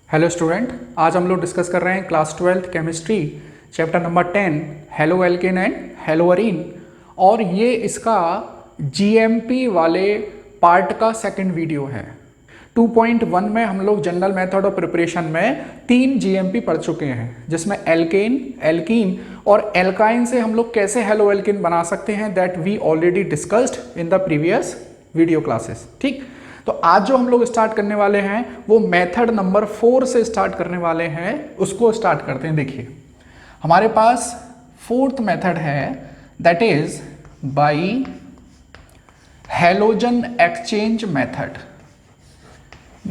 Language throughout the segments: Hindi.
हेलो स्टूडेंट, आज हम लोग डिस्कस कर रहे हैं class 12th chemistry chapter number 10 halo alkane and hello Areen. और ये इसका जीएमपी वाले पार्ट का सेकंड वीडियो है। 2.1 में हम लोग जनरल मेथड ऑफ प्रिपरेशन में 3 जीएमपी पढ़ चुके हैं, जिसमें एल्केन, एल्कीन और एल्काइन से हम लोग कैसे हेलो एल्केन बना सकते हैं, that we already discussed in the previous video classes. ठीक, तो आज जो हम लोग स्टार्ट करने वाले हैं वो मेथड नंबर 4 से स्टार्ट करने वाले हैं। उसको स्टार्ट करते हैं। देखिए, हमारे पास फोर्थ मेथड है, that is by halogen exchange method.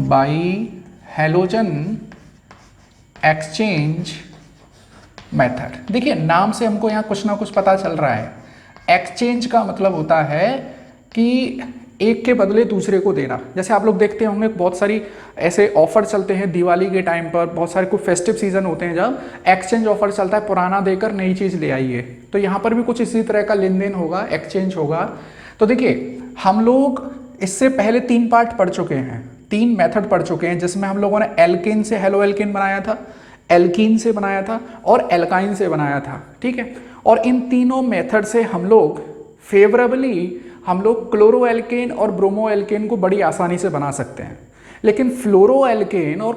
Bye halogen exchange method. देखिए, नाम से हमको यहाँ कुछ ना कुछ पता चल रहा है। एक्सचेंज का मतलब होता है कि एक के बदले दूसरे को देना। जैसे आप लोग देखते होंगे बहुत सारी ऐसे ऑफर चलते हैं दिवाली के टाइम पर, बहुत सारे कुछ फेस्टिव सीजन होते हैं जब एक्सचेंज ऑफर चलता है, पुराना देकर नई चीज़ ले आइए। तो यहाँ पर भी कुछ इसी तरह का लेन देन होगा, एक्सचेंज होगा। तो देखिए, हम लोग इससे पहले 3 पार्ट पढ़ चुके हैं, 3 मेथड पढ़ चुके हैं, जिसमें हम लोगों ने एल्केन से हेलो एल्केन बनाया था, एल्कीन से बनाया था और एल्काइन से बनाया था। ठीक है, और इन तीनों मेथड से हम लोग फेवरेबली क्लोरो एल्केन और ब्रोमो एल्केन को बड़ी आसानी से बना सकते हैं। लेकिन फ्लोरो एल्केन और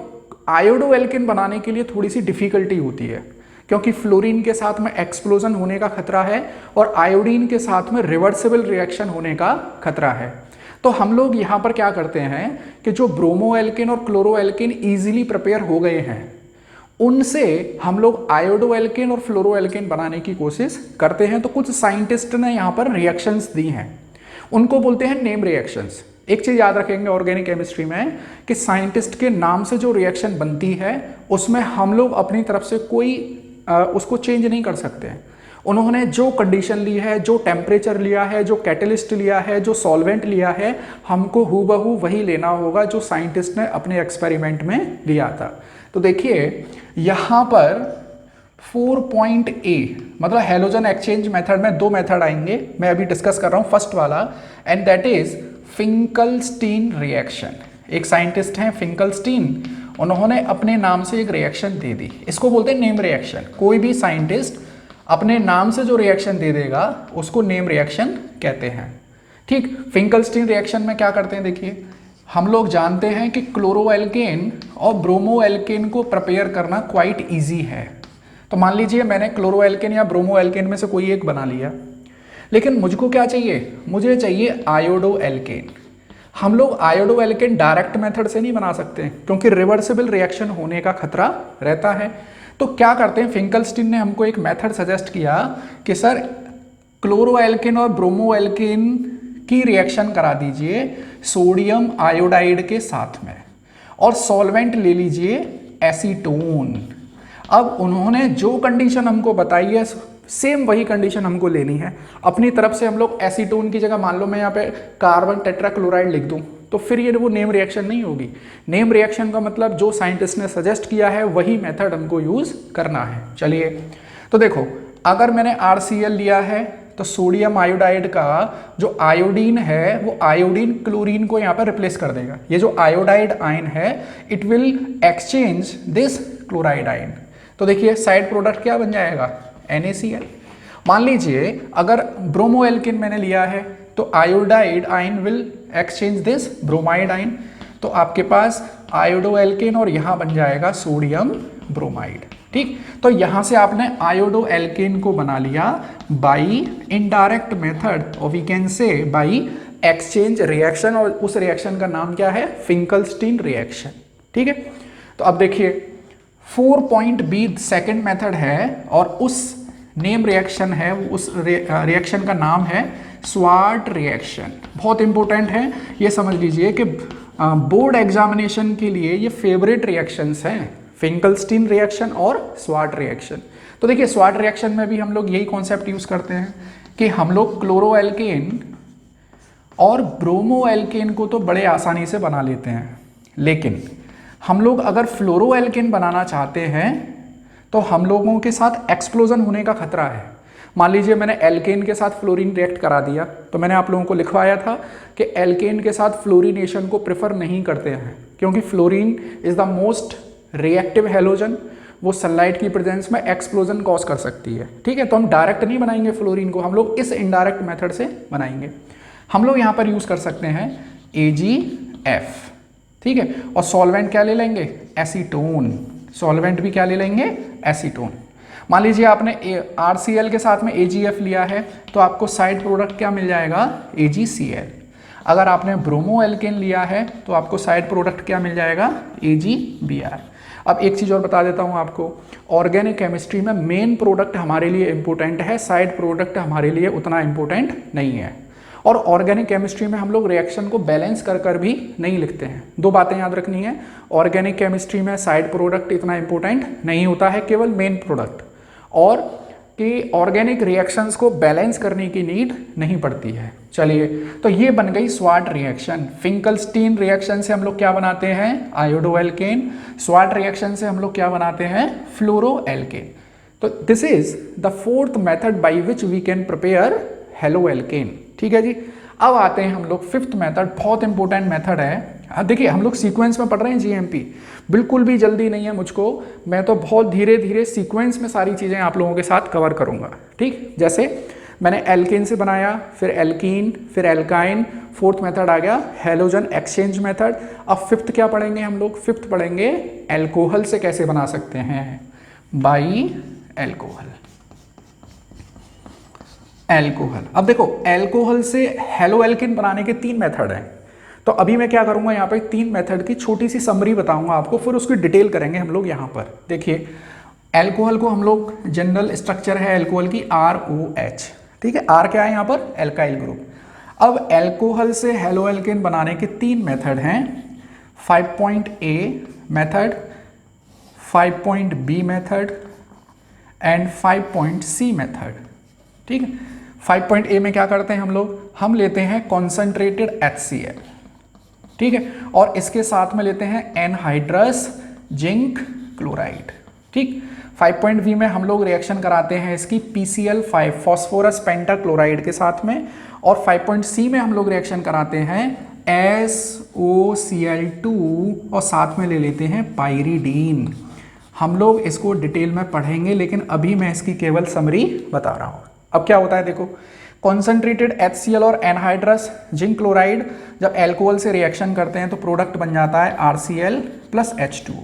आयोडो एल्केन बनाने के लिए थोड़ी सी डिफिकल्टी होती है, क्योंकि फ्लोरीन के साथ में एक्सप्लोजन होने का खतरा है और आयोडीन के साथ में रिवर्सिबल रिएक्शन होने का खतरा है। तो हम लोग यहाँ पर क्या करते हैं कि जो ब्रोमो एल्केन और क्लोरो एल्केन ईजिली प्रिपेयर हो गए हैं, उनसे हम लोग आयोडो एल्केन और फ्लोरो एल्केन बनाने की कोशिश करते हैं। तो कुछ साइंटिस्ट ने यहाँ पर रिएक्शंस दी हैं, उनको बोलते हैं नेम रिएक्शंस। एक चीज़ याद रखेंगे ऑर्गेनिक केमिस्ट्री में कि साइंटिस्ट के नाम से जो रिएक्शन बनती है उसमें हम लोग अपनी तरफ से कोई उसको चेंज नहीं कर सकते हैं। उन्होंने जो कंडीशन ली है, जो टेम्परेचर लिया है, जो कैटलिस्ट लिया है, जो सॉल्वेंट लिया है, हमको हूबहू वही लेना होगा जो साइंटिस्ट ने अपने एक्सपेरिमेंट में लिया था। तो देखिए, यहाँ पर 4.A मतलब हैलोजन एक्सचेंज मेथड में 2 मेथड आएंगे। मैं अभी डिस्कस कर रहा हूँ फर्स्ट वाला, and that is Finkelstein reaction. एक साइंटिस्ट हैं फिंकलस्टीन, उन्होंने अपने नाम से एक रिएक्शन दे दी, इसको बोलते हैं नेम रिएक्शन। कोई भी साइंटिस्ट अपने नाम से जो रिएक्शन दे देगा उसको नेम रिएक्शन कहते हैं। ठीक, फिंकलस्टीन रिएक्शन में क्या करते हैं, देखिए, हम लोग जानते हैं कि क्लोरो एल्केन और ब्रोमो एल्केन को प्रिपेयर करना क्वाइट ईजी है। तो मान लीजिए मैंने क्लोरो एल्केन या ब्रोमो एल्केन में से कोई एक बना लिया, लेकिन मुझको क्या चाहिए, मुझे चाहिए आयोडो एल्केन। हम लोग आयोडो एल्केन डायरेक्ट मेथड से नहीं बना सकते, क्योंकि रिवर्सिबल रिएक्शन होने का खतरा रहता है। तो क्या करते हैं, फिंकलस्टीन ने हमको एक मेथड सजेस्ट किया कि सर क्लोरो एल्केन और ब्रोमो एल्केन की रिएक्शन करा दीजिए सोडियम आयोडाइड के साथ में, और सॉल्वेंट ले लीजिए एसीटोन। अब उन्होंने जो कंडीशन हमको बताई है, सेम वही कंडीशन हमको लेनी है। अपनी तरफ से हम लोग एसीटोन की जगह, मान लो मैं यहाँ पे कार्बन टेट्राक्लोराइड लिख दूँ, तो फिर ये वो नेम रिएक्शन नहीं होगी। नेम रिएक्शन का मतलब जो साइंटिस्ट ने सजेस्ट किया है वही मेथड हमको यूज करना है। चलिए, तो देखो, अगर मैंने RCl लिया है तो सोडियम आयोडाइड का जो आयोडीन है वो आयोडीन क्लोरीन को यहाँ पर रिप्लेस कर देगा। ये जो आयोडाइड आयन है, it will exchange this chloride ion. तो देखिए, साइड प्रोडक्ट क्या बन जाएगा, NaCl। मान लीजिए अगर ब्रोमो एल्केन मैंने लिया है तो iodide ion will exchange this bromide ion. तो आपके पास आयोडो एल्केन और यहाँ बन जाएगा सोडियम ब्रोमाइड। ठीक, तो यहाँ से आपने आयोडो एल्केन को बना लिया बाई इनडायरेक्ट मेथड, और we can say by exchange reaction, और उस रिएक्शन का नाम क्या है, फिंकलस्टीन रिएक्शन। ठीक है, तो अब देखिए 4.B सेकेंड मेथड है, और उस नेम रिएक्शन है, उस रिएक्शन का नाम है स्वार्ट रिएक्शन। बहुत इंपॉर्टेंट है, ये समझ लीजिए कि बोर्ड एग्जामिनेशन के लिए ये फेवरेट रिएक्शंस हैं, फिंकलस्टीन रिएक्शन और स्वार्ट रिएक्शन। तो देखिए, स्वार्ट रिएक्शन में भी हम लोग यही कॉन्सेप्ट यूज करते हैं कि हम लोग क्लोरो एल्केन और ब्रोमो एल्केन को तो बड़े आसानी से बना लेते हैं, लेकिन हम लोग अगर फ्लोरो एल्केन बनाना चाहते हैं तो हम लोगों के साथ एक्सप्लोजन होने का खतरा है। मान लीजिए मैंने एल्केन के साथ फ्लोरीन रिएक्ट करा दिया, तो मैंने आप लोगों को लिखवाया था कि एल्केन के साथ फ्लोरीनेशन को प्रेफर नहीं करते हैं, क्योंकि fluorine is the most reactive halogen, वो सनलाइट की प्रेजेंस में एक्सप्लोजन कॉज कर सकती है। ठीक है, तो हम डायरेक्ट नहीं बनाएंगे फ्लोरीन को, हम लोग इस इनडायरेक्ट मेथड से बनाएंगे। हम लोग यहाँ पर यूज़ कर सकते हैं AgF। ठीक है, और सॉल्वेंट क्या ले लेंगे, एसीटोन। सॉल्वेंट भी क्या ले लेंगे, एसीटोन। मान लीजिए आपने RCl के साथ में AgF लिया है तो आपको साइड प्रोडक्ट क्या मिल जाएगा, AgCl। अगर आपने ब्रोमो एल्केन लिया है तो आपको साइड प्रोडक्ट क्या मिल जाएगा, AgBr। अब एक चीज़ और बता देता हूँ आपको, ऑर्गेनिक केमिस्ट्री में मेन प्रोडक्ट हमारे लिए इंपॉर्टेंट है, साइड प्रोडक्ट हमारे लिए उतना इंपॉर्टेंट नहीं है। और ऑर्गेनिक केमिस्ट्री में हम लोग रिएक्शन को बैलेंस कर कर भी नहीं लिखते हैं। दो बातें याद रखनी है, ऑर्गेनिक केमिस्ट्री में साइड प्रोडक्ट इतना इंपॉर्टेंट नहीं होता है, केवल मेन प्रोडक्ट, और कि ऑर्गेनिक रिएक्शंस को बैलेंस करने की नीड नहीं पड़ती है। चलिए, तो ये बन गई स्वाट रिएक्शन। फिंकलस्टीन रिएक्शन से हम लोग क्या बनाते हैं, आयोडोएल्केन। स्वाट रिएक्शन से हम लोग क्या बनाते हैं, फ्लोरोएल्केन। तो this is the fourth method by which we can prepare haloalkane. ठीक है जी। अब आते हैं हम लोग फिफ्थ मेथड, बहुत इंपॉर्टेंट मेथड है। देखिए हम लोग सीक्वेंस में पढ़ रहे हैं जीएमपी, बिल्कुल भी जल्दी नहीं है मुझको, मैं तो बहुत धीरे धीरे सीक्वेंस में सारी चीज़ें आप लोगों के साथ कवर करूंगा। ठीक, जैसे मैंने एल्केन से बनाया, फिर एल्कीन, फिर एल्काइन, फोर्थ मेथड आ गया हेलोजन एक्सचेंज मेथड। अब फिफ्थ क्या पढ़ेंगे हम लोग, फिफ्थ पढ़ेंगे एल्कोहल से कैसे बना सकते हैं, बाई एल्कोहल। एल्कोहल, अब देखो एल्कोहल से हेलोएल्केन बनाने के 3 मेथड हैं। तो अभी मैं क्या करूंगा, यहाँ पे 3 मेथड की छोटी सी समरी बताऊंगा आपको, फिर उसकी डिटेल करेंगे हम लोग यहाँ पर। देखिए एल्कोहल को हम लोग, जनरल स्ट्रक्चर है एल्कोहल की ROH। ठीक है, R क्या है यहाँ पर, एल्काइल ग्रुप। अब एल्कोहल से हेलोएल्केन बनाने के 3 मेथड हैं, 5.A method, 5.B method and 5.C method. ठीक है, 5.A में क्या करते हैं हम लोग, हम लेते हैं कॉन्सेंट्रेटेड HCl। ठीक है, और इसके साथ में लेते हैं एनहाइड्रस जिंक क्लोराइड। ठीक, 5.B में हम लोग रिएक्शन कराते हैं इसकी PCl5 फॉस्फोरस पेंटाक्लोराइड के साथ में, और 5.C में हम लोग रिएक्शन कराते हैं SOCl2 और साथ में ले लेते हैं पाइरीडीन। हम लोग इसको डिटेल में पढ़ेंगे, लेकिन अभी मैं इसकी केवल समरी बता रहा हूँ। अब क्या होता है देखो, कॉन्सेंट्रेटेड HCl और एनहाइड्रस जिंक क्लोराइड जब एल्कोहल से रिएक्शन करते हैं तो प्रोडक्ट बन जाता है RCl प्लस H2O।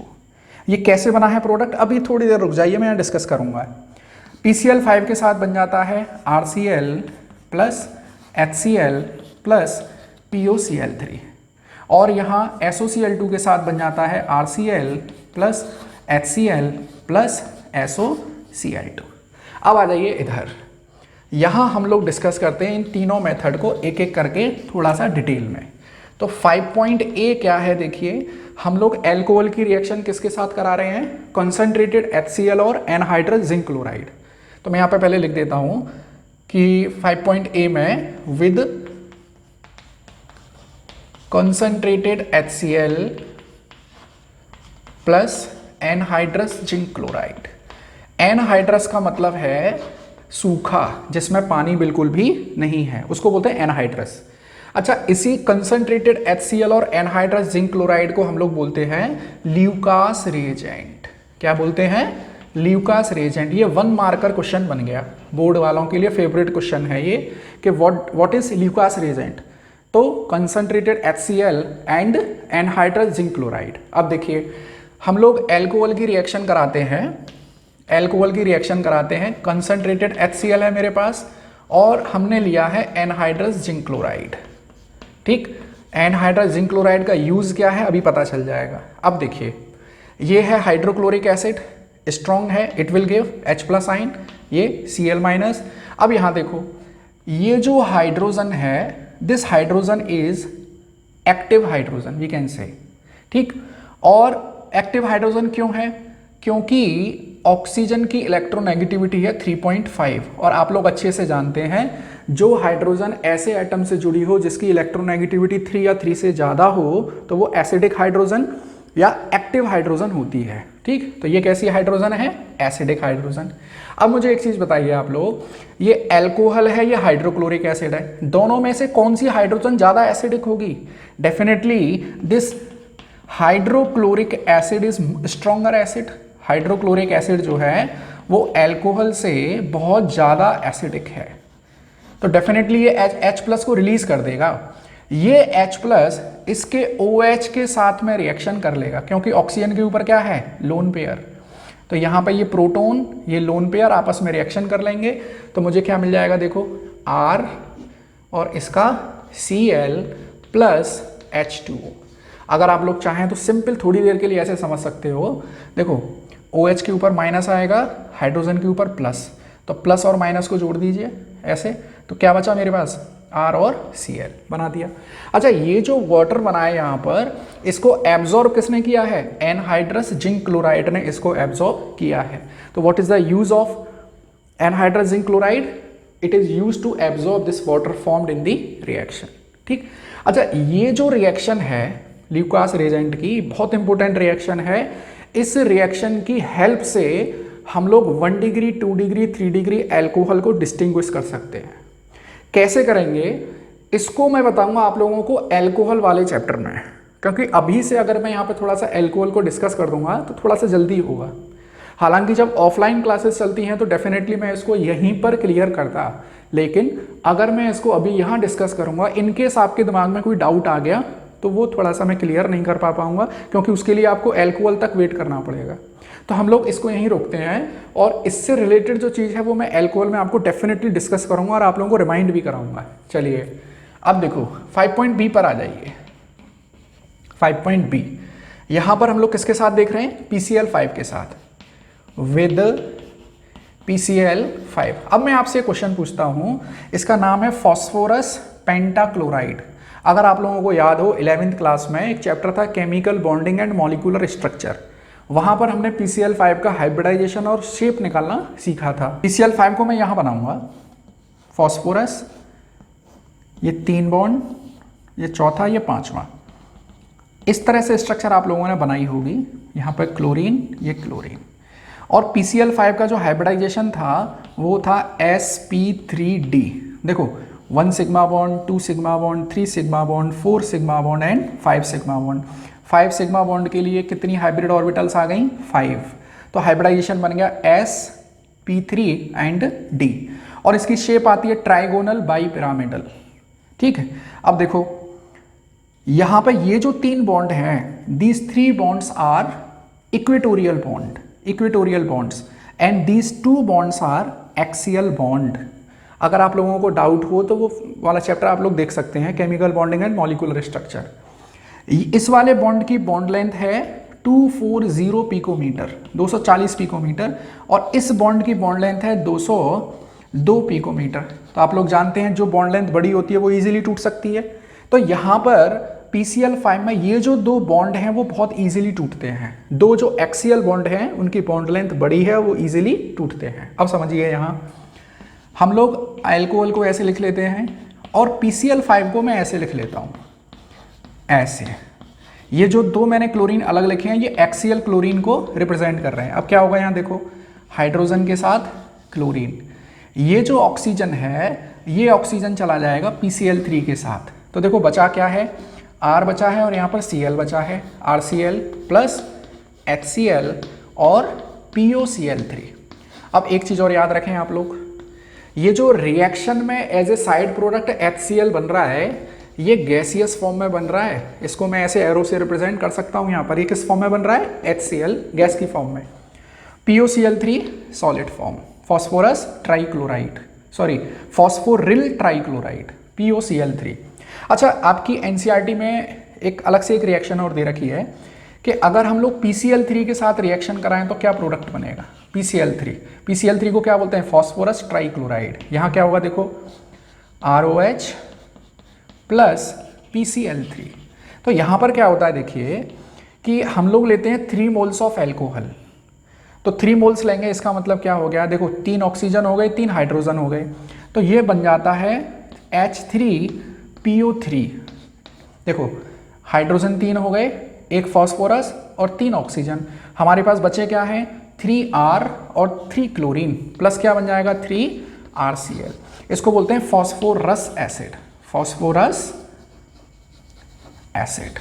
ये कैसे बना है प्रोडक्ट, अभी थोड़ी देर रुक जाइए, मैं डिस्कस करूंगा। PCl5 के साथ बन जाता है RCl plus HCl plus POCl3, और यहाँ SOCl2 के साथ बन जाता है RCl plus HCl plus SOCl2। अब आ जाइए इधर, यहाँ हम लोग डिस्कस करते हैं इन तीनों मेथड को एक एक करके थोड़ा सा डिटेल में। तो 5.A क्या है, देखिए हम लोग एल्कोहल की रिएक्शन किसके साथ करा रहे हैं, कंसंट्रेटेड HCl और एनहाइड्रस जिंक क्लोराइड। तो मैं यहाँ पे पहले लिख देता हूँ कि 5.A में with concentrated HCl plus anhydrous zinc chloride. Anhydrous का मतलब है सूखा, जिसमें पानी बिल्कुल भी नहीं है, उसको बोलते हैं एनहाइड्रस। अच्छा, इसी कंसंट्रेटेड HCl और एनहाइड्रस जिंक क्लोराइड को हम लोग बोलते हैं ल्यूकास रिएजेंट। क्या बोलते हैं, ल्यूकास रिएजेंट। ये 1 मार्कर क्वेश्चन बन गया, बोर्ड वालों के लिए फेवरेट क्वेश्चन है ये कि व्हाट इज ल्यूकास रिएजेंट। तो concentrated HCl and anhydrous zinc chloride. अब देखिए हम लोग एल्कोहल की रिएक्शन कराते हैं, एल्कोहल की रिएक्शन कराते हैं, कंसंट्रेटेड HCl है मेरे पास और हमने लिया है एनहाइड्रस जिंक क्लोराइड। ठीक, एनहाइड्रस जिंक क्लोराइड का यूज क्या है अभी पता चल जाएगा। अब देखिए ये है हाइड्रोक्लोरिक एसिड, स्ट्रॉन्ग है, इट विल गिव H+ आइन, ये Cl-। अब यहाँ देखो ये जो हाइड्रोजन है, this hydrogen is active hydrogen we can say. ठीक, और एक्टिव हाइड्रोजन क्यों है, क्योंकि ऑक्सीजन की इलेक्ट्रोनेगेटिविटी है 3.5, और आप लोग अच्छे से जानते हैं जो हाइड्रोजन ऐसे एटम से जुड़ी हो जिसकी इलेक्ट्रोनेगेटिविटी 3 या 3 से ज़्यादा हो तो वो एसिडिक हाइड्रोजन या एक्टिव हाइड्रोजन होती है। ठीक, तो ये कैसी हाइड्रोजन है, एसिडिक हाइड्रोजन। अब मुझे एक चीज़ बताइए आप लोग, ये एल्कोहल है या हाइड्रोक्लोरिक एसिड है, दोनों में से कौन सी हाइड्रोजन ज़्यादा एसिडिक होगी, definitely this hydrochloric acid is stronger acid. Hydrochloric acid जो है वो एल्कोहल से बहुत ज़्यादा एसिडिक है, तो डेफिनेटली ये H+ को रिलीज कर देगा। ये H+ इसके OH के साथ में रिएक्शन कर लेगा, क्योंकि ऑक्सीजन के ऊपर क्या है, लोन पेयर। तो यहाँ पर ये प्रोटॉन ये लोन पेयर आपस में रिएक्शन कर लेंगे, तो मुझे क्या मिल जाएगा, देखो R और इसका Cl प्लस H2O। अगर आप लोग चाहें तो सिंपल थोड़ी देर के लिए ऐसे समझ सकते हो, देखो OH के ऊपर माइनस आएगा, हाइड्रोजन के ऊपर प्लस, तो प्लस और माइनस को जोड़ दीजिए ऐसे, तो क्या बचा मेरे पास, R और Cl बना दिया। अच्छा, ये जो वाटर बना है यहाँ पर, इसको एब्जॉर्ब किसने किया है, एनहाइड्रस जिंक क्लोराइड ने इसको एब्जॉर्ब किया है। तो what is the use of anhydrous zinc chloride, it is use to absorb this water formed in the reaction. ठीक। अच्छा, ये जो रिएक्शन है ल्यूकास रिएजेंट की, बहुत इंपॉर्टेंट रिएक्शन है। इस रिएक्शन की हेल्प से हम लोग 1 डिग्री 2 डिग्री 3 डिग्री एल्कोहल को डिस्टिंग्विश कर सकते हैं। कैसे करेंगे इसको मैं बताऊंगा आप लोगों को एल्कोहल वाले चैप्टर में, क्योंकि अभी से अगर मैं यहाँ पे थोड़ा सा एल्कोहल को डिस्कस कर दूंगा तो थोड़ा सा जल्दी होगा। हालांकि जब ऑफलाइन क्लासेस चलती हैं तो डेफिनेटली मैं इसको यहीं पर क्लियर करता, लेकिन अगर मैं इसको अभी यहाँ डिस्कस करूंगा, इनकेस आपके दिमाग में कोई डाउट आ गया तो वो थोड़ा सा मैं क्लियर नहीं कर पाऊंगा, क्योंकि उसके लिए आपको एल्कोहल तक वेट करना पड़ेगा। तो हम लोग इसको यहीं रोकते हैं, और इससे रिलेटेड जो चीज़ है वो मैं एल्कोहल में आपको डेफिनेटली डिस्कस करूंगा और आप लोगों को रिमाइंड भी कराऊंगा। चलिए अब देखो 5.B पर आ जाइए। 5.B यहाँ पर हम लोग किसके साथ देख रहे हैं, PCl5 के साथ, विद PCl5। अब मैं आपसे क्वेश्चन पूछता हूँ, इसका नाम है फॉस्फोरस पेंटाक्लोराइड। अगर आप लोगों को याद हो 11th क्लास में एक चैप्टर था chemical bonding and molecular structure, वहां पर हमने PCl5 का हाइब्रिडाइजेशन और शेप निकालना सीखा था। PCl5 को मैं यहां बनाऊंगा, फॉस्फोरस ये 3 बॉन्ड, ये चौथा, ये 5वां, इस तरह से स्ट्रक्चर आप लोगों ने बनाई होगी। यहाँ पर क्लोरीन, ये क्लोरीन, और PCl5 का जो हाइब्रिडाइजेशन था वो था sp3d। देखो 1 sigma bond, 2 sigma bond, 3 sigma bond, 4 sigma bond and 5 sigma bond. 5 sigma bond के लिए कितनी हाइब्रिड ऑर्बिटल्स आ गई, 5। तो हाइब्रिडाइजेशन बन गया sp3 एंड d, और इसकी शेप आती है ट्राइगोनल बाई पिरामिडल। ठीक है। अब देखो यहां पर ये जो 3 बॉन्ड हैं, these 3 bonds are equatorial bond, equatorial bonds, and these 2 bonds are axial bond. अगर आप लोगों को डाउट हो तो वो वाला चैप्टर आप लोग देख सकते हैं, chemical bonding and molecular structure. इस वाले बॉन्ड की बॉन्ड लेंथ है 240 पिकोमीटर, 240 पिकोमीटर, और इस बॉन्ड की बॉन्ड लेंथ है 202 पिकोमीटर। तो आप लोग जानते हैं जो बॉन्ड लेंथ बड़ी होती है वो इजीली टूट सकती है। तो यहाँ पर PCl5 में ये जो 2 बॉन्ड हैं वो बहुत इजीली टूटते हैं। 2 जो एक्सियल बॉन्ड हैं उनकी बॉन्ड लेंथ बड़ी है, वो इजीली टूटते हैं। अब समझिए, यहाँ हम लोग अल्कोहल को ऐसे लिख लेते हैं और PCl5 को मैं ऐसे लिख लेता हूँ, ऐसे। ये जो 2 मैंने क्लोरीन अलग लिखे हैं ये एक्सियल क्लोरीन को रिप्रेजेंट कर रहे हैं। अब क्या होगा, यहाँ देखो हाइड्रोजन के साथ क्लोरीन, ये जो ऑक्सीजन है ये ऑक्सीजन चला जाएगा PCl3 के साथ। तो देखो बचा क्या है, R बचा है और यहाँ पर Cl बचा है, RCl प्लस HCl और POCl3। अब एक चीज़ और याद रखें आप लोग, ये जो रिएक्शन में as a side product HCl बन रहा है ये गैसियस फॉर्म में बन रहा है। इसको मैं ऐसे एरो से रिप्रेजेंट कर सकता हूँ। यहाँ पर ये किस फॉर्म में बन रहा है, HCl गैस की फॉर्म में, POCl3 solid form, phosphorus trichloride, sorry phosphoryl trichloride, POCl3। अच्छा, आपकी NCERT में एक अलग से एक रिएक्शन और दे रखी है कि अगर हम लोग PCl3 के साथ रिएक्शन कराएं तो क्या प्रोडक्ट बनेगा, PCl3 को क्या बोलते हैं, फॉस्फोरस ट्राइक्लोराइड। यहाँ क्या होगा, देखो ROH प्लस PCl3। तो यहाँ पर क्या होता है, देखिए कि हम लोग लेते हैं 3 मोल्स ऑफ एल्कोहल, तो 3 मोल्स लेंगे, इसका मतलब क्या हो गया, देखो 3 ऑक्सीजन हो गए, 3 हाइड्रोजन हो गए, तो ये बन जाता है H3PO3। देखो हाइड्रोजन 3 हो गए, 1 फॉस्फोरस और 3 ऑक्सीजन, हमारे पास बचे क्या है, 3R और 3 क्लोरीन, प्लस क्या बन जाएगा, 3RCl। इसको बोलते हैं फॉस्फोरस एसिड, फॉस्फोरस एसिड।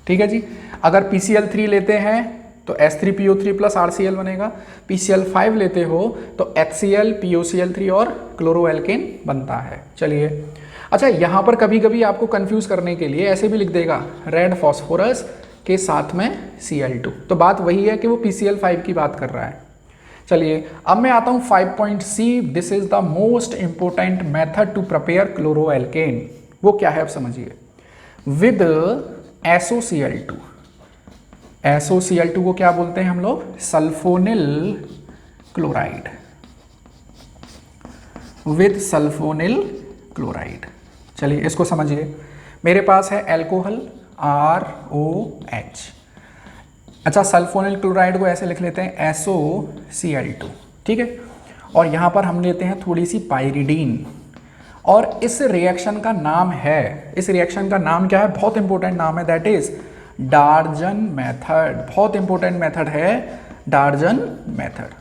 ठीक है जी। अगर PCl3 लेते हैं तो H3PO3 प्लस RCl बनेगा। PCl5 लेते हो तो HCl, POCl3 और क्लोरोएल्केन बनता है। चलिए, अच्छा यहाँ पर कभी कभी आपको कंफ्यूज करने के लिए ऐसे भी लिख देगा रेड फॉस्फोरस के साथ में Cl2, तो बात वही है कि वो PCl5 की बात कर रहा है। चलिए अब मैं आता हूँ 5.C, this is the most important method to prepare chloroalkane. वो क्या है आप समझिए। विद SOCl2, SOCl2 को क्या बोलते हैं हम लोग, sulphonyl chloride, with sulphonyl chloride. चलिए इसको समझिए, मेरे पास है एल्कोहल ROH। अच्छा, सल्फोनिल क्लोराइड को ऐसे लिख लेते हैं SOCl2, ठीक है। और यहाँ पर हम लेते हैं थोड़ी सी पाइरिडीन, और इस रिएक्शन का नाम है, इस रिएक्शन का नाम क्या है, बहुत इंपॉर्टेंट नाम है, दैट इज डार्जन मेथड। बहुत इंपॉर्टेंट मेथड है डार्जन मेथड,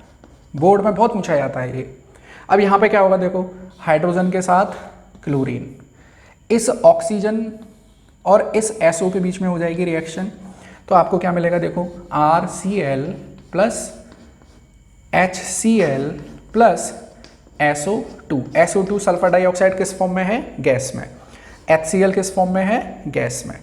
बोर्ड में बहुत पूछा जाता है ये। अब यहाँ पे क्या होगा देखो, हाइड्रोजन के साथ क्लोरीन, इस ऑक्सीजन और इस SO के बीच में हो जाएगी रिएक्शन, तो आपको क्या मिलेगा देखो, RCl plus HCl plus SO2। SO2 sulphur dioxide किस फॉर्म में है, गैस में। HCl किस फॉर्म में है, गैस में।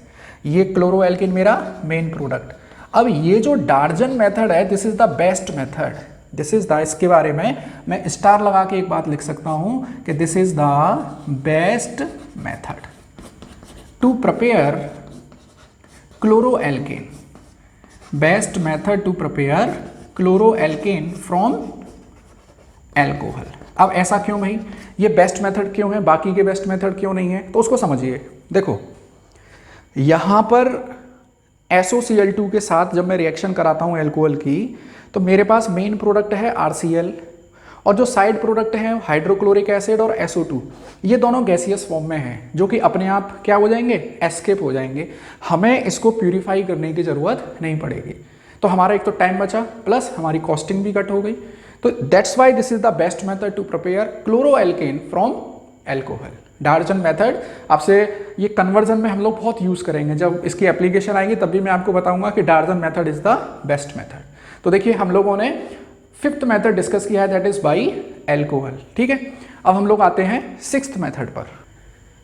ये क्लोरोएल्किन मेरा मेन प्रोडक्ट। अब ये जो डार्जन मेथड है, this is the best method, this is the, इसके बारे में मैं स्टार लगा के एक बात लिख सकता हूं कि this is the best method to prepare chloroalkane, best method to prepare chloroalkane from alcohol. अब ऐसा क्यों भाई, ये बेस्ट मेथड क्यों है, बाकी के बेस्ट मेथड क्यों नहीं है, तो उसको समझिए। देखो यहां पर SOCl2 के साथ जब मैं रिएक्शन कराता हूं एल्कोहल की, तो मेरे पास मेन प्रोडक्ट है RCl, और जो साइड प्रोडक्ट है हाइड्रोक्लोरिक एसिड और SO2, ये दोनों गैसियस फॉर्म में हैं, जो कि अपने आप क्या हो जाएंगे, एस्केप हो जाएंगे। हमें इसको प्यूरिफाई करने की जरूरत नहीं पड़ेगी, तो हमारा एक तो टाइम बचा, प्लस हमारी कॉस्टिंग भी कट हो गई। तो that's why this is the best method to prepare chloroalkane from alcohol. Darzens method आपसे ये कन्वर्जन में हम लोग बहुत यूज करेंगे, जब इसकी एप्लीकेशन आएगी तब भी मैं आपको बताऊंगा कि डार्जन method is the best method. तो देखिए हम लोगों ने 5th मेथड डिस्कस किया है, दैट इज बाई एल्कोहल, ठीक है। अब हम लोग आते हैं 6th मेथड पर।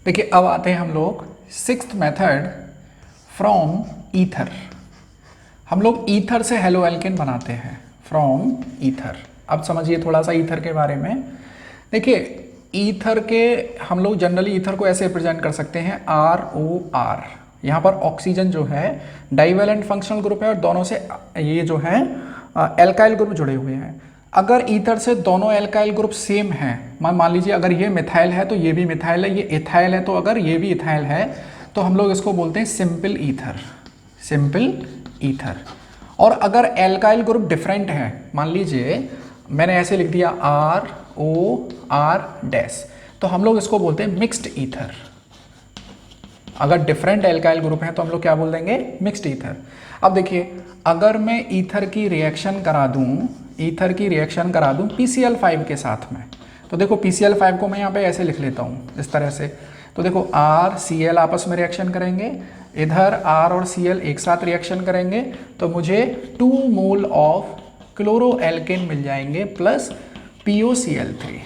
देखिए अब आते हैं हम लोग 6th मेथड फ्रॉम ईथर। हम लोग ईथर से हेलोएल्केन बनाते हैं, फ्रॉम ईथर। अब समझिए थोड़ा सा ईथर के बारे में। देखिए ईथर के हम लोग जनरली ईथर को ऐसे रिप्रेजेंट कर सकते हैं ROR। यहाँ पर ऑक्सीजन जो है डाइवेलेंट फंक्शनल ग्रुप है, और दोनों से ये जो है एल्काइल ग्रुप जुड़े हुए हैं। अगर ईथर से दोनों एल्काइल ग्रुप सेम हैं, मान लीजिए अगर ये मिथाइल है तो ये भी मिथाइल है, ये इथाइल है तो अगर ये भी इथाइल है, तो हम लोग इसको बोलते हैं सिंपल ईथर, सिंपल ईथर। और अगर एल्काइल ग्रुप डिफरेंट है, मान लीजिए मैंने ऐसे लिख दिया ROR डैश, तो हम लोग इसको बोलते हैं मिक्स्ड ईथर। अगर डिफरेंट एल्काइल ग्रुप हैं तो हम लोग क्या बोल देंगे, मिक्स्ड ईथर। अब देखिए अगर मैं ईथर की रिएक्शन करा दूं, ईथर की रिएक्शन करा दूं PCl5 के साथ में, तो देखो PCl5 को मैं यहाँ पे ऐसे लिख लेता हूँ इस तरह से। तो देखो RCl आपस में रिएक्शन करेंगे, इधर R और Cl एक साथ रिएक्शन करेंगे, तो मुझे 2 मोल ऑफ क्लोरोएल्केन मिल जाएंगे प्लस POCl3,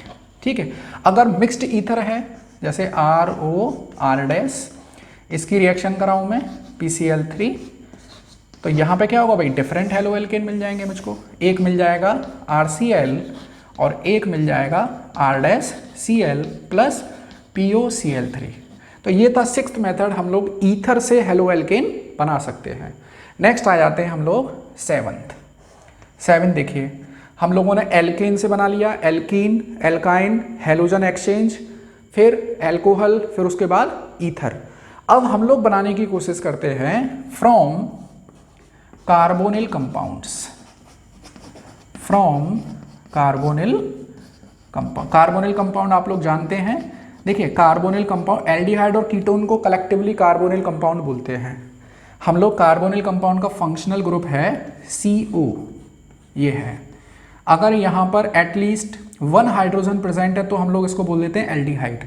ठीक है। अगर मिक्स्ड ईथर है जैसे ROR डैश, इसकी रिएक्शन कराऊं मैं PCl3, तो यहाँ पे क्या होगा भाई, डिफरेंट हेलोएल्केन मिल जाएंगे मुझको। एक मिल जाएगा RCl और एक मिल जाएगा R-Cl प्लस POCl3। तो ये था 6th मेथड, हम लोग ईथर से हेलोएल्केन बना सकते हैं। नेक्स्ट आ जाते हैं हम लोग 7th। देखिए हम लोगों ने एल्केन से बना लिया, एल्कीन, एल्काइन, हेलोजन एक्सचेंज, फिर एल्कोहल, फिर उसके बाद ईथर। अब हम लोग बनाने की कोशिश करते हैं from carbonyl compounds, from carbonyl compound. Carbonyl compound आप लोग जानते हैं। देखिए कार्बोनिल कंपाउंड, एल्डिहाइड और कीटोन को कलेक्टिवली कार्बोनिल कंपाउंड बोलते हैं। हम लोग कार्बोनिल कंपाउंड का फंक्शनल ग्रुप है CO, ये है। अगर यहाँ पर एटलीस्ट 1 हाइड्रोजन प्रेजेंट है तो हम लोग इसको बोल देते हैं एल्डिहाइड।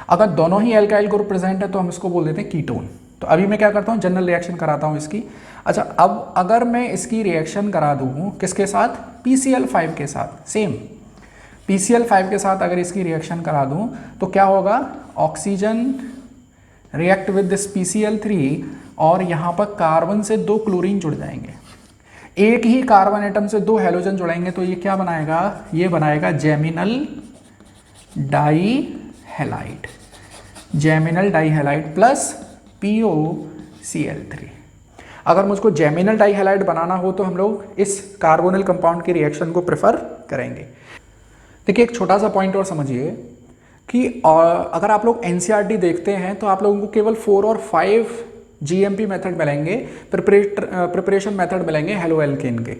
अगर दोनों ही एल्काइल ग्रुप प्रेजेंट है तो हम इसको बोल देते हैं कीटोन, तो अभी मैं क्या करता हूँ, जनरल रिएक्शन कराता हूँ इसकी। अच्छा, अब अगर मैं इसकी रिएक्शन करा दूँ किसके साथ, PCl5 के साथ, सेम PCl5 के साथ अगर इसकी रिएक्शन करा दूँ तो क्या होगा, oxygen react with this PCl3 और यहाँ पर कार्बन से 2 क्लोरीन जुड़ जाएंगे। एक ही कार्बन एटम से 2 हैलोजन जुड़ेंगे तो ये क्या बनाएगा, ये बनाएगा जेमिनल डाईहैलाइड, जेमिनल डाईहैलाइड प्लस POCl3। अगर मुझको जेमिनल डाईहैलाइड बनाना हो तो हम लोग इस कार्बोनिल कंपाउंड की रिएक्शन को प्रेफर करेंगे। देखिए एक छोटा सा पॉइंट और समझिए कि अगर आप लोग NCERT देखते हैं तो आप लोगों को केवल 4 और 5 GMP मेथड मिलेंगे, प्रिपरेशन मेथड मिलेंगे हेलो एल्केन के,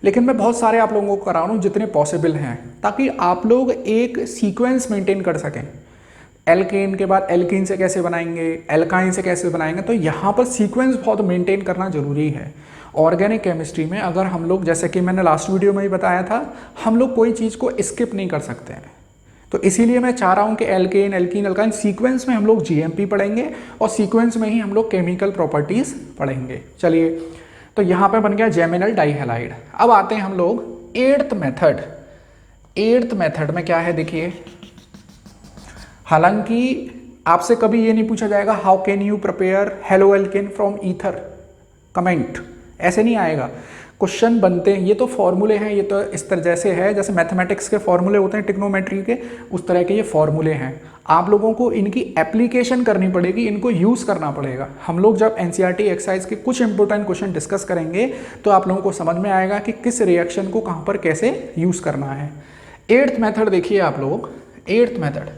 लेकिन मैं बहुत सारे आप लोगों को करा रहा हूँ जितने पॉसिबल हैं, ताकि आप लोग एक सीक्वेंस मेंटेन कर सकें। एल्केन के बाद एल्कीन से कैसे बनाएंगे, एल्काइन से कैसे बनाएंगे, तो यहाँ पर सीक्वेंस बहुत मेंटेन करना जरूरी है। ऑर्गेनिक केमिस्ट्री में अगर हम लोग, जैसे कि मैंने लास्ट वीडियो में ही बताया था, हम लोग कोई चीज़ को स्किप नहीं कर सकते हैं। तो इसीलिए मैं चाह रहा हूँ कि एल्केन, एल्कीन, एल्काइन सीक्वेंस में हम लोग GMP पढ़ेंगे और सीक्वेंस में ही हम लोग केमिकल प्रॉपर्टीज़ पढ़ेंगे। चलिए, तो यहाँ पे बन गया जेमिनल डाईहैलाइड। अब आते हैं हम लोग 8th मेथड। 8th मेथड में क्या है देखिए, हालांकि आपसे कभी ये नहीं पूछा जाएगा how can you prepare halo alkane from ether, comment ऐसे नहीं आएगा। क्वेश्चन बनते हैं, ये तो फॉर्मूले हैं, ये तो इस तरह जैसे है जैसे मैथमेटिक्स के फॉर्मूले होते हैं, ट्रिग्नोमेट्री के, उस तरह के ये फॉर्मूले हैं। आप लोगों को इनकी एप्लीकेशन करनी पड़ेगी, इनको यूज़ करना पड़ेगा। हम लोग जब NCERT एक्सरसाइज के कुछ इंपॉर्टेंट क्वेश्चन डिस्कस करेंगे तो आप लोगों को समझ में आएगा कि किस रिएक्शन को कहाँ पर कैसे यूज़ करना है। 8th मेथड देखिए आप लोग, 8th मेथड।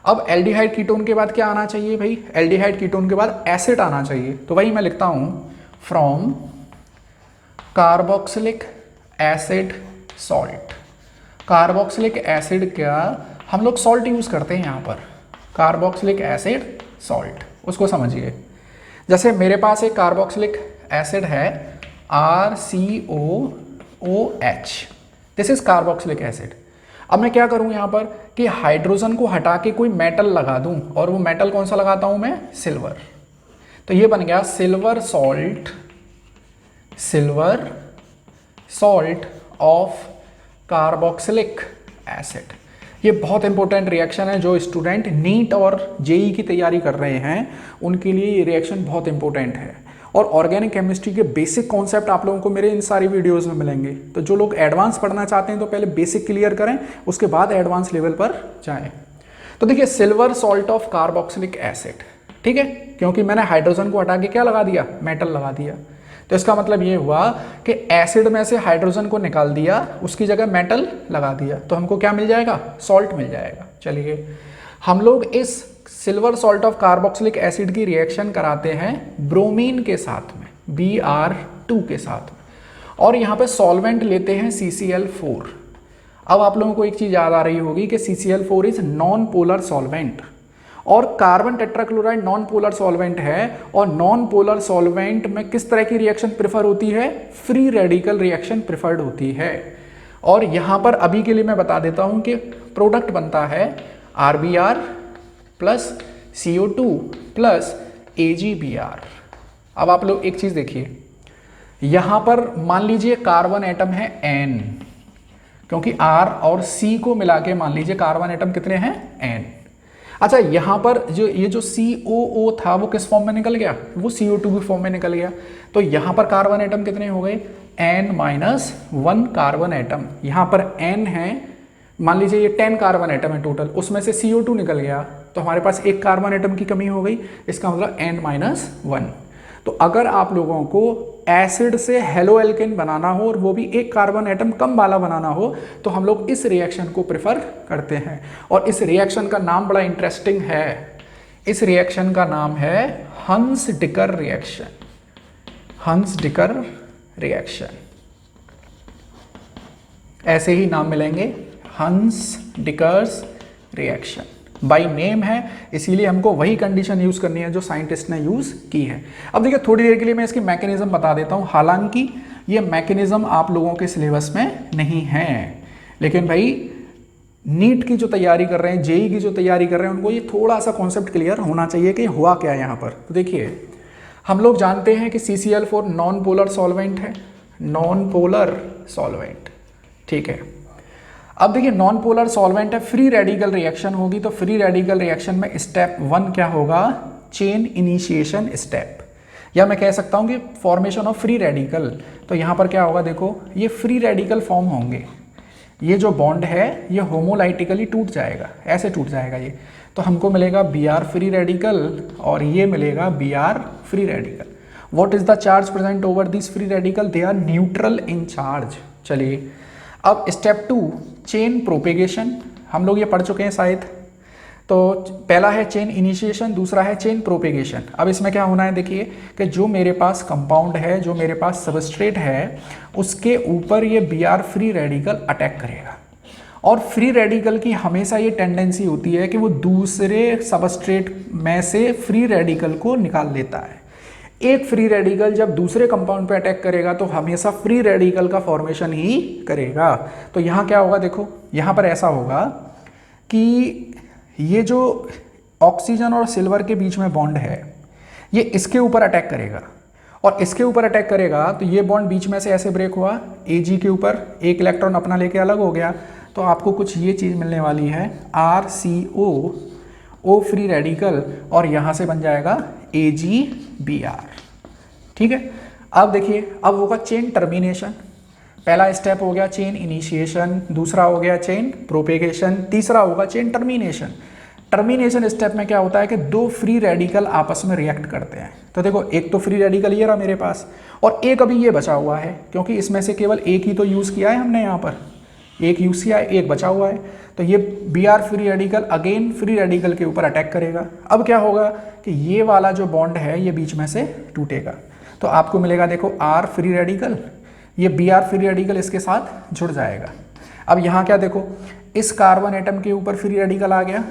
अब एल्डिहाइड कीटोन के बाद क्या आना चाहिए भाई, एल्डिहाइड कीटोन के बाद एसिड आना चाहिए। तो वही मैं लिखता हूँ from carboxylic acid salt. Carboxylic acid का हम लोग सॉल्ट यूज़ करते हैं यहाँ पर, कार्बोक्सिलिक एसिड सॉल्ट, उसको समझिए। जैसे मेरे पास एक कार्बोक्सिलिक एसिड है RCOOH, this is carboxylic acid. अब मैं क्या करूं यहाँ पर कि हाइड्रोजन को हटा के कोई मेटल लगा दूं, और वो मेटल कौन सा लगाता हूं मैं, सिल्वर। तो ये बन गया silver salt, silver salt of carboxylic acid. ये बहुत इंपॉर्टेंट रिएक्शन है, जो स्टूडेंट नीट और JEE की तैयारी कर रहे हैं उनके लिए ये रिएक्शन बहुत इंपॉर्टेंट है। और ऑर्गेनिक केमिस्ट्री के बेसिक कॉन्सेप्ट आप लोगों को मेरे इन सारी वीडियोस में मिलेंगे। तो जो लोग एडवांस पढ़ना चाहते हैं तो पहले बेसिक क्लियर करें, उसके बाद एडवांस लेवल पर जाएं। तो देखिए silver salt of carboxylic acid, ठीक है, क्योंकि मैंने हाइड्रोजन को हटा के क्या लगा दिया, मेटल लगा दिया। तो इसका मतलब ये हुआ कि एसिड में से हाइड्रोजन को निकाल दिया, उसकी जगह मेटल लगा दिया, तो हमको क्या मिल जाएगा, सॉल्ट मिल जाएगा। चलिए, हम लोग इस silver salt of carboxylic acid की रिएक्शन कराते हैं ब्रोमीन के साथ में, Br2 के साथ में, और यहाँ पे सॉल्वेंट लेते हैं CCl4। अब आप लोगों को एक चीज़ याद आ रही होगी कि CCl4 is non polar solvent, और carbon tetrachloride non polar solvent है। और नॉन पोलर सॉल्वेंट में किस तरह की रिएक्शन प्रेफर होती है, फ्री रेडिकल रिएक्शन प्रेफर्ड होती है। और यहाँ पर अभी के लिए मैं बता देता हूँ कि प्रोडक्ट बनता है RBr plus CO2 plus AgBr। अब आप लोग एक चीज़ देखिए, यहाँ पर मान लीजिए कार्बन एटम है N, क्योंकि R और C को मिला के मान लीजिए कार्बन एटम कितने हैं, N। अच्छा, यहाँ पर जो ये जो COO था वो किस फॉर्म में निकल गया, वो CO2 की फॉर्म में निकल गया। तो यहाँ पर कार्बन एटम कितने हो गए, N-1 कार्बन एटम। यहाँ पर N है, मान लीजिए ये 10 कार्बन एटम है टोटल, उसमें से CO2 निकल गया, तो हमारे पास एक कार्बन एटम की कमी हो गई, इसका मतलब N-1। तो अगर आप लोगों को एसिड से हेलो एल्केन बनाना हो और वो भी एक कार्बन एटम कम वाला बनाना हो, तो हम लोग इस रिएक्शन को प्रेफर करते हैं। और इस रिएक्शन का नाम बड़ा इंटरेस्टिंग है, इस रिएक्शन का नाम है हंस-डिकर रिएक्शन। हंस-डिकर रिएक्शन, ऐसे ही नाम मिलेंगे, हंस-डिकर्स रिएक्शन बाई नेम है, इसीलिए हमको वही कंडीशन यूज करनी है जो साइंटिस्ट ने यूज की है। अब देखिए थोड़ी देर के लिए मैं इसकी मैकेनिज्म बता देता हूँ, हालांकि ये मैकेनिज्म आप लोगों के सिलेबस में नहीं है, लेकिन भाई नीट की जो तैयारी कर रहे हैं, JEE की जो तैयारी कर रहे हैं, उनको ये थोड़ा सा कॉन्सेप्ट क्लियर होना चाहिए कि हुआ क्या यहाँ पर। तो देखिए, हम लोग जानते हैं कि CCl4 नॉन पोलर सॉल्वेंट है, नॉन पोलर सॉल्वेंट, ठीक है। अब देखिए नॉन पोलर सॉल्वेंट है, फ्री रेडिकल रिएक्शन होगी, तो फ्री रेडिकल रिएक्शन में स्टेप 1 क्या होगा, चेन इनिशिएशन स्टेप, या मैं कह सकता हूं कि फॉर्मेशन ऑफ फ्री रेडिकल। तो यहां पर क्या होगा, देखो ये फ्री रेडिकल फॉर्म होंगे, ये जो बॉन्ड है ये होमोलाइटिकली टूट जाएगा, ऐसे टूट जाएगा ये, तो हमको मिलेगा Br फ्री रेडिकल और ये मिलेगा Br free radical. What is the charge present over this free radical, they are neutral in charge. चलिए अब स्टेप 2 चेन प्रोपेगेशन, हम लोग ये पढ़ चुके हैं शायद। तो पहला है चेन इनिशिएशन, दूसरा है चेन प्रोपेगेशन। अब इसमें क्या होना है, देखिए कि जो मेरे पास कंपाउंड है, जो मेरे पास सबस्ट्रेट है, उसके ऊपर ये Br फ्री रेडिकल अटैक करेगा, और फ्री रेडिकल की हमेशा ये टेंडेंसी होती है कि वो दूसरे सबस्ट्रेट में से फ्री रेडिकल को निकाल लेता है। एक फ्री रेडिकल जब दूसरे कंपाउंड पे अटैक करेगा तो हमेशा फ्री रेडिकल का फॉर्मेशन ही करेगा। तो यहाँ क्या होगा, देखो यहाँ पर ऐसा होगा कि ये जो ऑक्सीजन और सिल्वर के बीच में बॉन्ड है ये इसके ऊपर अटैक करेगा, और इसके ऊपर अटैक करेगा तो ये बॉन्ड बीच में से ऐसे ब्रेक हुआ, Ag के ऊपर एक इलेक्ट्रॉन अपना लेके अलग हो गया, तो आपको कुछ ये चीज़ मिलने वाली है RCO, O फ्री रेडिकल, और यहाँ से बन जाएगा AgBr, ठीक है। अब देखिए अब होगा चेन टर्मिनेशन, पहला स्टेप हो गया चेन इनिशिएशन, दूसरा हो गया चेन प्रोपेगेशन, तीसरा होगा चेन टर्मिनेशन। टर्मिनेशन स्टेप में क्या होता है कि दो फ्री रेडिकल आपस में रिएक्ट करते हैं। तो देखो एक तो फ्री रेडिकल ये रहा मेरे पास, और एक अभी ये बचा हुआ है, क्योंकि इसमें से केवल एक ही तो यूज़ किया है हमने, यहाँ पर एक यूज़ किया है, एक बचा हुआ है। तो ये Br free radical again free radical के ऊपर अटैक करेगा। अब क्या होगा कि ये वाला जो बॉन्ड है ये बीच में से टूटेगा, तो आपको मिलेगा देखो R फ्री रेडिकल, ये Br फ्री रेडिकल इसके साथ जुड़ जाएगा। अब यहाँ क्या देखो, इस कार्बन एटम के ऊपर फ्री रेडिकल आ गया,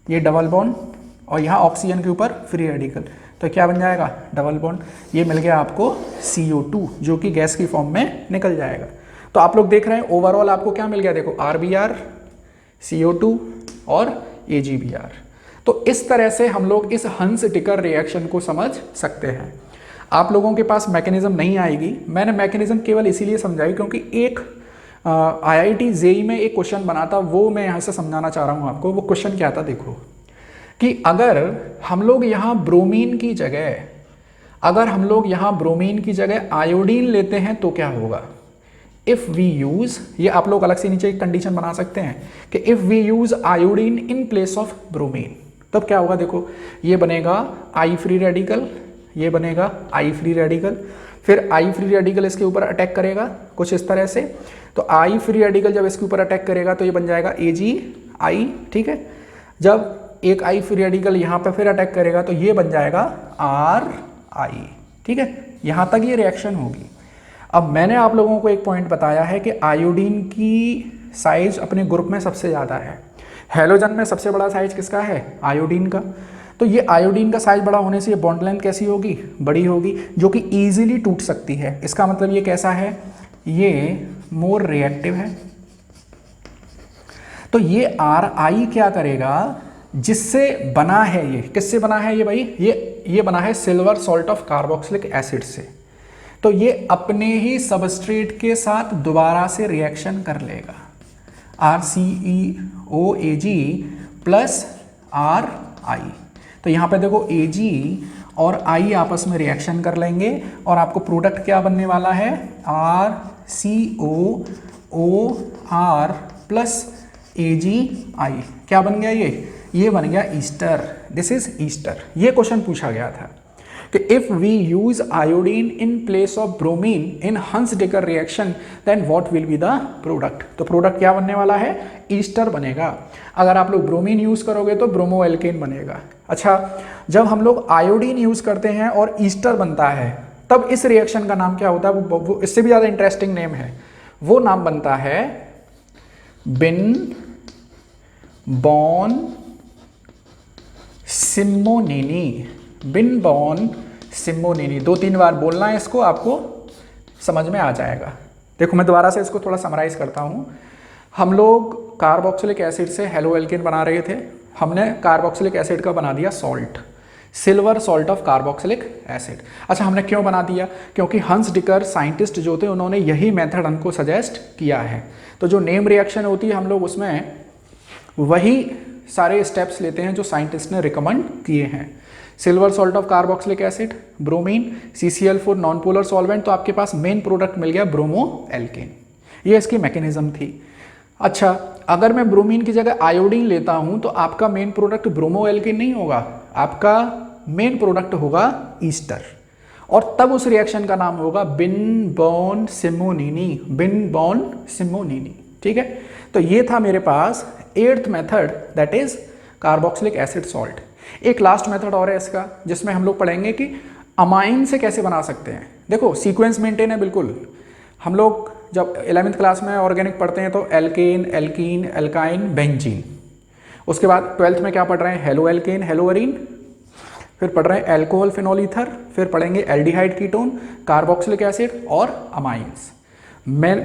ये डबल बॉन्ड, और यहाँ ऑक्सीजन के ऊपर फ्री रेडिकल, तो क्या बन जाएगा डबल बॉन्ड, ये मिल गया आपको CO2 जो कि गैस की फॉर्म में निकल जाएगा। तो आप लोग देख रहे हैं ओवरऑल आपको क्या मिल गया, देखो RBr, CO2 और AgBr। तो इस तरह से हम लोग इस हंस टिकर रिएक्शन को समझ सकते हैं। आप लोगों के पास मैकेनिज्म नहीं आएगी, मैंने मैकेनिज्म केवल इसीलिए समझाई क्योंकि एक IIT JEE में एक क्वेश्चन बना था, वो मैं यहाँ से समझाना चाह रहा हूँ आपको। वो क्वेश्चन क्या था, देखो कि अगर हम लोग यहाँ ब्रोमीन की जगह, अगर हम लोग यहाँ ब्रोमीन की जगह आयोडीन लेते हैं तो क्या होगा। इफ़ वी यूज़, ये आप लोग अलग से नीचे एक कंडीशन बना सकते हैं कि if we use iodine in place of bromine, तब क्या होगा, देखो ये बनेगा I फ्री रेडिकल, ये बनेगा I फ्री रेडिकल, फिर I फ्री रेडिकल इसके ऊपर अटैक करेगा कुछ इस तरह से, तो I फ्री रेडिकल जब इसके ऊपर अटैक करेगा तो ये बन जाएगा AgI, ठीक है। जब एक I फ्री रेडिकल यहाँ पे फिर अटैक करेगा तो ये बन जाएगा RI, ठीक है। यहाँ तक ये रिएक्शन होगी। अब मैंने आप लोगों को एक पॉइंट बताया है कि आयोडीन की साइज अपने ग्रुप में सबसे ज़्यादा है, हैलोजन में सबसे बड़ा साइज किसका है, आयोडीन का। तो ये आयोडीन का साइज बड़ा होने से ये बॉन्ड लेंथ कैसी होगी, बड़ी होगी, जो कि ईजिली टूट सकती है। इसका मतलब ये कैसा है, ये मोर रिएक्टिव है। तो ये RI क्या करेगा, जिससे बना है, ये किससे बना है ये भाई, ये बना है silver salt of carboxylic acid से, तो ये अपने ही सबस्ट्रेट के साथ दोबारा से रिएक्शन कर लेगा, RCOAg प्लस RI। तो यहाँ पे देखो Ag और I आपस में रिएक्शन कर लेंगे और आपको प्रोडक्ट क्या बनने वाला है, RCOOR प्लस AgI। क्या बन गया ये बन गया ईस्टर, दिस इज ईस्टर। ये क्वेश्चन पूछा गया था कि if we use iodine in place of bromine in Hunsdiecker reaction then what will be the product. तो प्रोडक्ट क्या बनने वाला है, ईस्टर बनेगा। अगर आप लोग ब्रोमीन यूज करोगे तो ब्रोमो एल्केन बनेगा। अच्छा, जब हम लोग आयोडीन यूज करते हैं और ईस्टर बनता है तब इस रिएक्शन का नाम क्या होता है, वो इससे भी ज़्यादा इंटरेस्टिंग नेम है, वो नाम बनता है बिन बॉन सिमोनिनी। बिन बॉन सिमोनिनी, 2-3 बार बोलना है इसको, आपको समझ में आ जाएगा। देखो मैं दोबारा से इसको थोड़ा समराइज करता हूँ। हम लोग कार्बोक्सिलिक एसिड से हेलो एल्केन बना रहे थे, हमने कार्बोक्सिलिक एसिड का बना दिया salt. Silver salt of carboxylic acid. अच्छा, हमने क्यों बना दिया? क्योंकि हंस डिकर साइंटिस्ट जो थे उन्होंने यही मेथड हमको सजेस्ट किया है। तो जो नेम रिएक्शन होती है हम लोग उसमें वही सारे स्टेप्स लेते हैं जो साइंटिस्ट ने रिकमेंड किए हैं। Silver salt of carboxylic acid, bromine, CCl4 non polar solvent, तो आपके पास मेन प्रोडक्ट मिल गया ब्रोमो एल्केन। ये इसकी मैकेनिज्म थी। अच्छा, अगर मैं ब्रोमीन की जगह आयोडीन लेता हूं तो आपका मेन प्रोडक्ट ब्रोमो एल्केन नहीं होगा, आपका मेन प्रोडक्ट होगा ईस्टर, और तब उस रिएक्शन का नाम होगा बिन बॉन सिमोनिनी, बिन बॉन सिमोनिनी। ठीक है, तो ये था मेरे पास 8th method, that is carboxylic acid salt. एक लास्ट मेथड और है इसका जिसमें हम लोग पढ़ेंगे कि अमाइन से कैसे बना सकते हैं। देखो सीक्वेंस मेंटेन है बिल्कुल। हम लोग जब 11th क्लास में ऑर्गेनिक पढ़ते हैं तो एल्केन, एल्कीन, एल्काइन, बेंजीन, उसके बाद 12th में क्या पढ़ रहे हैं? हेलो एल्केन, हेलो अरीन, फिर पढ़ रहे हैं एल्कोहल, फिनॉल ईथर, फिर पढ़ेंगे एल्डिहाइड कीटोन, कार्बोक्सिलिक एसिड और अमाइंस।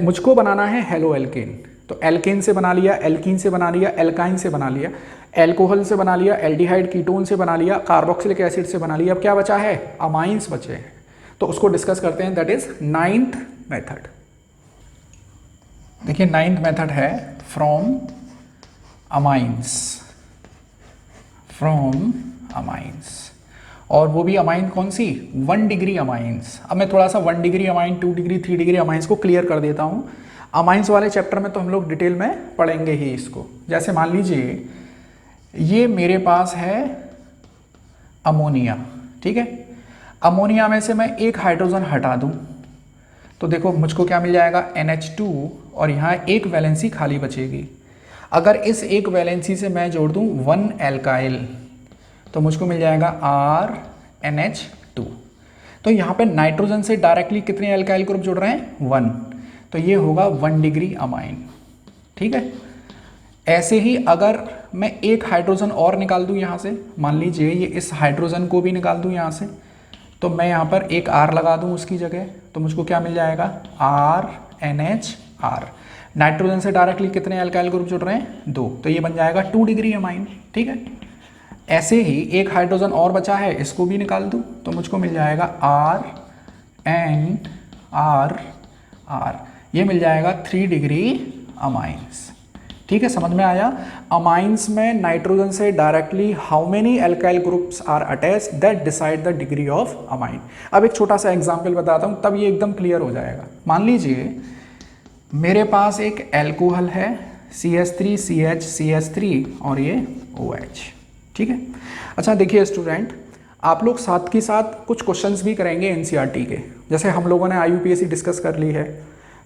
मुझको बनाना है हेलो एल्केन, तो एल्केन से बना लिया, एल्कीन से बना लिया, एल्काइन से बना लिया, एल्कोहल से बना लिया, एल्डिहाइड कीटोन से बना लिया, कार्बोक्सिलिक एसिड से बना लिया। अब क्या बचा है? अमाइंस बचे हैं, तो उसको डिस्कस करते हैं, दैट इज 9th मेथड। देखिए 9th मेथड है फ्रॉम अमाइंस, फ्रॉम अमाइंस, और वो भी अमाइन कौन सी? 1 डिग्री अमाइंस। अब मैं थोड़ा सा 1 degree amine, 2 degree, 3 degree amines को क्लियर कर देता हूँ। अमाइंस वाले चैप्टर में तो हम लोग डिटेल में पढ़ेंगे ही इसको। जैसे मान लीजिए ये मेरे पास है अमोनिया, ठीक है, अमोनिया में से मैं एक हाइड्रोजन हटा दूँ तो देखो मुझको क्या मिल जाएगा? NH2, और यहाँ एक वैलेंसी खाली बचेगी। अगर इस एक वैलेंसी से मैं जोड़ दूँ 1 एल्काइल तो मुझको मिल जाएगा RNH2। तो यहाँ पे नाइट्रोजन से डायरेक्टली कितने एल्काइल ग्रुप जुड़ रहे हैं? 1, तो ये होगा 1 डिग्री अमाइन। ठीक है, ऐसे ही अगर मैं एक हाइड्रोजन और निकाल दूँ यहाँ से, मान लीजिए ये इस हाइड्रोजन को भी निकाल दूँ यहाँ से, तो मैं यहाँ पर एक R लगा दूँ उसकी जगह, तो मुझको क्या मिल जाएगा? RNHR। नाइट्रोजन से डायरेक्टली कितने एल्काइल ग्रुप जुड़ रहे हैं? 2, तो ये बन जाएगा 2 डिग्री अमाइन। ठीक है, ऐसे ही एक हाइड्रोजन और बचा है, इसको भी निकाल दूँ तो मुझको मिल जाएगा RNRR, ये मिल जाएगा 3 डिग्री अमाइंस। ठीक है, समझ में आया? अमाइंस में नाइट्रोजन से directly how many alkyl groups are attached that decide the degree of amine. अब एक छोटा सा एग्जांपल बताता हूँ, तब ये एकदम क्लियर हो जाएगा। मान लीजिए मेरे पास एक एल्कोहल है CH3CH और ये OH। ठीक है, अच्छा देखिए स्टूडेंट, आप लोग साथ के साथ कुछ क्वेश्चंस भी करेंगे NCERT के। जैसे हम लोगों ने IUPAC डिस्कस कर ली है,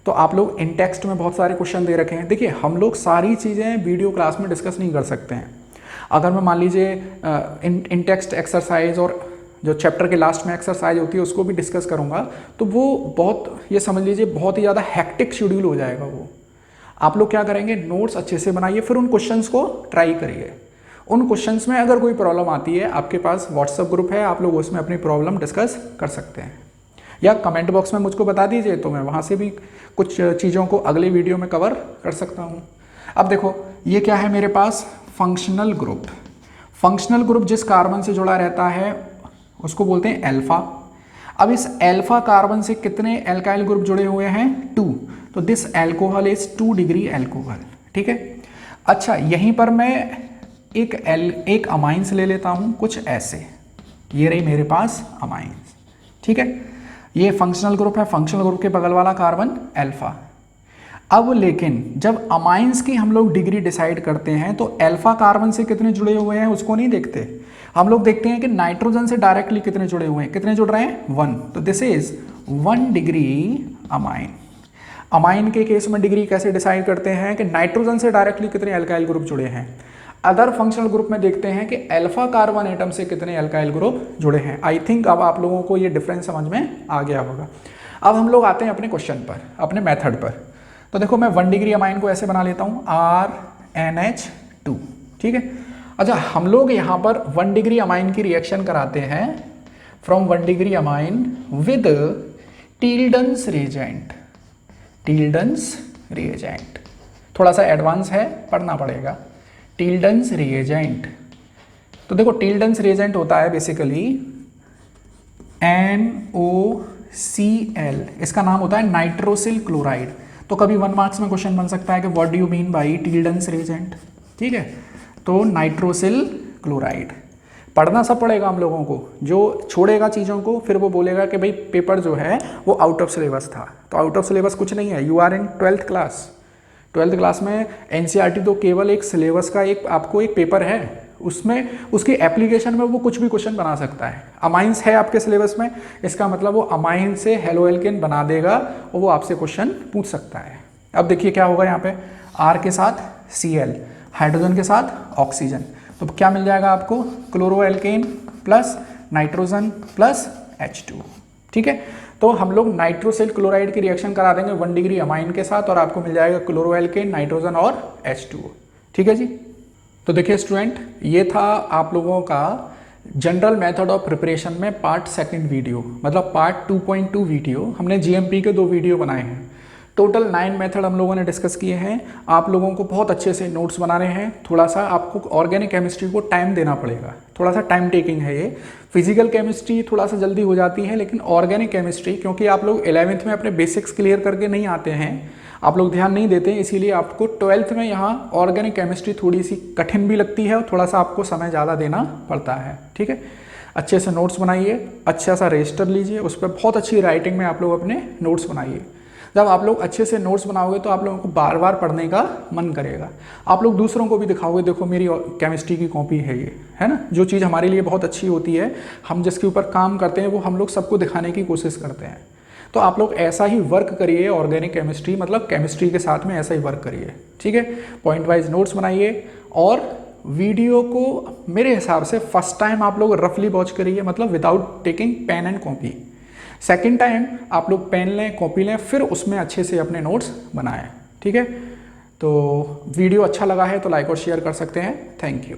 तो आप लोग इन टेक्स्ट में बहुत सारे क्वेश्चन दे रखे हैं। देखिए हम लोग सारी चीज़ें वीडियो क्लास में डिस्कस नहीं कर सकते हैं। अगर मैं मान लीजिए इन टेक्स्ट एक्सरसाइज और जो चैप्टर के लास्ट में एक्सरसाइज होती है उसको भी डिस्कस करूँगा, तो वो बहुत, ये समझ लीजिए बहुत ही ज़्यादा हैक्टिक शेड्यूल हो जाएगा वो। आप लोग क्या करेंगे? नोट्स अच्छे से बनाइए, फिर उन क्वेश्चंस को ट्राई करिए। उन क्वेश्चंस में अगर कोई प्रॉब्लम आती है, आपके पास व्हाट्सएप ग्रुप है, आप लोग उसमें अपनी प्रॉब्लम डिस्कस कर सकते हैं, या कमेंट बॉक्स में मुझको बता दीजिए, तो मैं वहाँ से भी कुछ चीज़ों को अगले वीडियो में कवर कर सकता हूँ। अब देखो ये क्या है मेरे पास? Functional group. फंक्शनल ग्रुप जिस कार्बन से जुड़ा रहता है उसको बोलते हैं एल्फा। अब इस एल्फा कार्बन से कितने एल्काइल ग्रुप जुड़े हुए हैं? 2, तो this alcohol is 2 degree alcohol. ठीक है, अच्छा यहीं पर मैं एक अमाइंस ले लेता हूँ कुछ ऐसे, ये रही मेरे पास अमाइंस। ठीक है, ये फंक्शनल ग्रुप है, फंक्शनल ग्रुप के बगल वाला कार्बन अल्फा। अब लेकिन जब अमाइंस की हम लोग डिग्री डिसाइड करते हैं तो अल्फा कार्बन से कितने जुड़े हुए हैं उसको नहीं देखते, हम लोग देखते हैं कि नाइट्रोजन से डायरेक्टली कितने जुड़े हुए हैं। कितने जुड़ रहे हैं? 1, तो this is 1 degree amine. Amine के केस में डिग्री कैसे डिसाइड करते हैं कि नाइट्रोजन से डायरेक्टली कितने अल्काइल ग्रुप जुड़े हैं। अदर फंक्शनल ग्रुप में देखते हैं कि अल्फा कार्बन एटम से कितने अल्काइल ग्रुप जुड़े हैं। आई थिंक अब आप लोगों को ये डिफरेंस समझ में आ गया होगा। अब हम लोग आते हैं अपने क्वेश्चन पर, अपने मेथड पर। तो देखो मैं 1 डिग्री अमाइन को ऐसे बना लेता हूँ RNH2। ठीक है, अच्छा हम लोग यहाँ पर 1 डिग्री अमाइन की रिएक्शन कराते हैं from 1 degree amine with Tilden's reagent. Tilden's reagent थोड़ा सा एडवांस है, पढ़ना पड़ेगा। टील्डन्स रिएजेंट, तो देखो टिल्डन्स रिएजेंट होता है बेसिकली NOCl, इसका नाम होता है नाइट्रोसिल क्लोराइड। तो कभी 1 मार्क्स में क्वेश्चन बन सकता है कि what do you mean by Tilden's reagent, ठीक है। तो नाइट्रोसिल क्लोराइड पढ़ना सब पड़ेगा हम लोगों को, जो छोड़ेगा चीज़ों को फिर वो बोलेगा कि भाई पेपर जो है वो आउट ऑफ सिलेबस था। तो आउट ऑफ सिलेबस कुछ नहीं है, you are in 12th class. 12th class में NCERT तो केवल एक सिलेबस का एक आपको एक पेपर है, उसमें उसकी एप्लीकेशन में वो कुछ भी क्वेश्चन बना सकता है। अमाइंस है आपके सिलेबस में, इसका मतलब वो अमाइन से हेलो एल्केन बना देगा और वो आपसे क्वेश्चन पूछ सकता है। अब देखिए क्या होगा यहाँ पे, R के साथ Cl, हाइड्रोजन के साथ ऑक्सीजन, तो क्या मिल जाएगा आपको, chloroalkane plus nitrogen plus H2, ठीक है। तो हम लोग नाइट्रोसिल क्लोराइड की रिएक्शन करा देंगे 1 डिग्री अमाइन के साथ और आपको मिल जाएगा क्लोरो एल्केन, नाइट्रोजन और H2, ठीक है जी। तो देखिए स्टूडेंट, ये था आप लोगों का जनरल मेथड ऑफ प्रिपरेशन में पार्ट 2 वीडियो, मतलब पार्ट 2.2 वीडियो। हमने GMP के 2 वीडियो बनाए हैं, टोटल 9 मेथड हम लोगों ने डिस्कस किए हैं। आप लोगों को बहुत अच्छे से नोट्स बनाने हैं, थोड़ा सा आपको ऑर्गेनिक केमिस्ट्री को टाइम देना पड़ेगा, थोड़ा सा टाइम टेकिंग है ये। फिजिकल केमिस्ट्री थोड़ा सा जल्दी हो जाती है, लेकिन ऑर्गेनिक केमिस्ट्री क्योंकि आप लोग 11th में अपने बेसिक्स क्लियर करके नहीं आते हैं, आप लोग ध्यान नहीं देते, इसीलिए आपको 12th में यहाँ ऑर्गेनिक केमिस्ट्री थोड़ी सी कठिन भी लगती है और थोड़ा सा आपको समय ज़्यादा देना पड़ता है, ठीक है। अच्छे से नोट्स बनाइए, अच्छा सा रजिस्टर लीजिए, उस पर बहुत अच्छी राइटिंग में आप लोग अपने नोट्स बनाइए। जब आप लोग अच्छे से नोट्स बनाओगे तो आप लोगों को बार बार पढ़ने का मन करेगा। आप लोग दूसरों को भी दिखाओगे, देखो मेरी केमिस्ट्री की कॉपी है ये, है ना। जो चीज़ हमारे लिए बहुत अच्छी होती है, हम जिसके ऊपर काम करते हैं वो हम लोग सबको दिखाने की कोशिश करते हैं। तो आप लोग ऐसा ही वर्क करिए, ऑर्गेनिक केमिस्ट्री मतलब केमिस्ट्री के साथ में ऐसा ही वर्क करिए, ठीक है। पॉइंट वाइज नोट्स बनाइए और वीडियो को मेरे हिसाब से फर्स्ट टाइम आप लोग रफली वॉच करिए, मतलब without taking pen and copy. Second time आप लोग पेन लें, कॉपी लें, फिर उसमें अच्छे से अपने नोट्स बनाएं, ठीक है। तो वीडियो अच्छा लगा है तो लाइक और शेयर कर सकते हैं। Thank you.